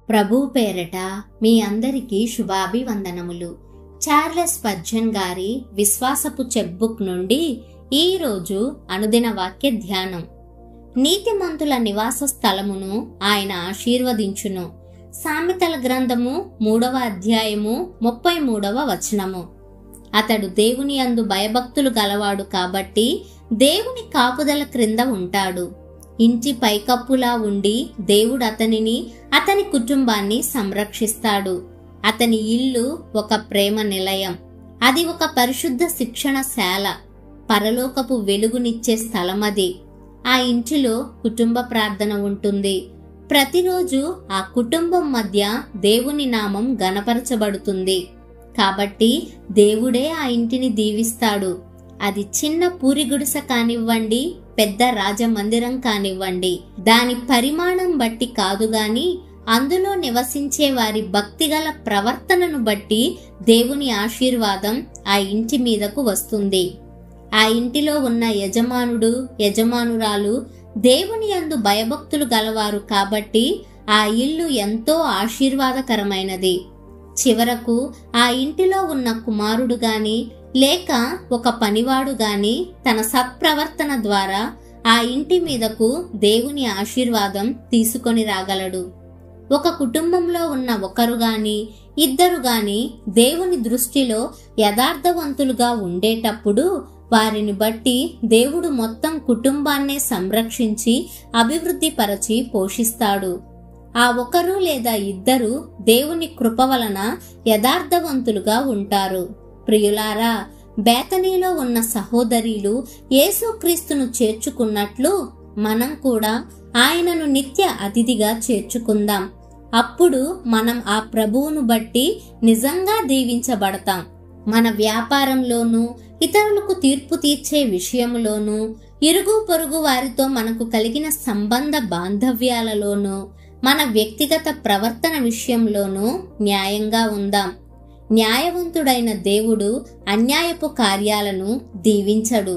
ప్రభువు పేరట మీ అందరికీ శుభాభివందనములు. చార్లెస్ స్పర్జన్ గారి విశ్వాసపు చెక్బుక్ నుండి ఈరోజు అనుదిన వాక్య ధ్యానం. నీతిమంతుల నివాస స్థలమును ఆయన ఆశీర్వదించును. సామెతల గ్రంథము 3వ అధ్యాయము 33వ వచనము. అతడు దేవుని యందు భయభక్తులు గలవాడు కాబట్టి దేవుని కాపుదల క్రింద ఉంటాడు. ఇంటి పైకప్పులా ఉండి దేవుడు అతనిని, అతని కుటుంబాన్ని సంరక్షిస్తాడు. అతని ఇల్లు ఒక ప్రేమ నిలయం. అది ఒక పరిశుద్ధ శిక్షణశాల, పరలోకపు వెలుగునిచ్చే స్థలమది. ఆ ఇంటిలో కుటుంబ ప్రార్థన ఉంటుంది. ప్రతిరోజు ఆ కుటుంబం మధ్య దేవుని నామం గణపరచబడుతుంది. కాబట్టి దేవుడే ఆ ఇంటిని దీవిస్తాడు. అది చిన్న పూరి గుడిసె కానివ్వండి, పెద్ద రాజమందిరం కానివ్వండి, దాని పరిమాణం బట్టి కాదుగాని అందులో నివసించే వారి భక్తిగల ప్రవర్తనను బట్టి దేవుని ఆశీర్వాదం ఆ ఇంటి మీదకు వస్తుంది. ఆ ఇంటిలో ఉన్న యజమానుడు, యజమానురాలు దేవుని యందు భయభక్తులు గలవారు కాబట్టి ఆ ఇల్లు ఎంతో ఆశీర్వాదకరమైనది. చివరకు ఆ ఇంటిలో ఉన్న కుమారుడు గాని లేక ఒక పనివాడు గాని తన సత్ప్రవర్తన ద్వారా ఆ ఇంటి మీదకు దేవుని ఆశీర్వాదం తీసుకొని రాగలడు. ఒక కుటుంబంలో ఉన్న ఒకరు గాని ఇద్దరు గాని దేవుని దృష్టిలో యథార్థవంతులుగా ఉండేటప్పుడు వారిని బట్టి దేవుడు మొత్తం కుటుంబాన్నే సంరక్షించి అభివృద్ధిపరచి పోషిస్తాడు. ఆ ఒకరు లేదా ఇద్దరు దేవుని కృప వలన యథార్థవంతులుగా ఉంటారు. ప్రియులారా, బేతనీలో ఉన్న సహోదరీలు యేసుక్రీస్తును చేర్చుకున్నట్లు మనం కూడా ఆయనను నిత్య అతిథిగా చేర్చుకుందాం. అప్పుడు మనం ఆ ప్రభువును బట్టి నిజంగా దీవించబడతాం. మన వ్యాపారంలోనూ, ఇతరులకు తీర్పు తీర్చే విషయంలోనూ, ఇరుగు పొరుగు వారితో మనకు కలిగిన సంబంధ బాంధవ్యాలలోనూ, మన వ్యక్తిగత ప్రవర్తన విషయంలోనూ న్యాయంగా ఉందాం. న్యాయవంతుడైన దేవుడు అన్యాయపు కార్యాలను దీవించడు.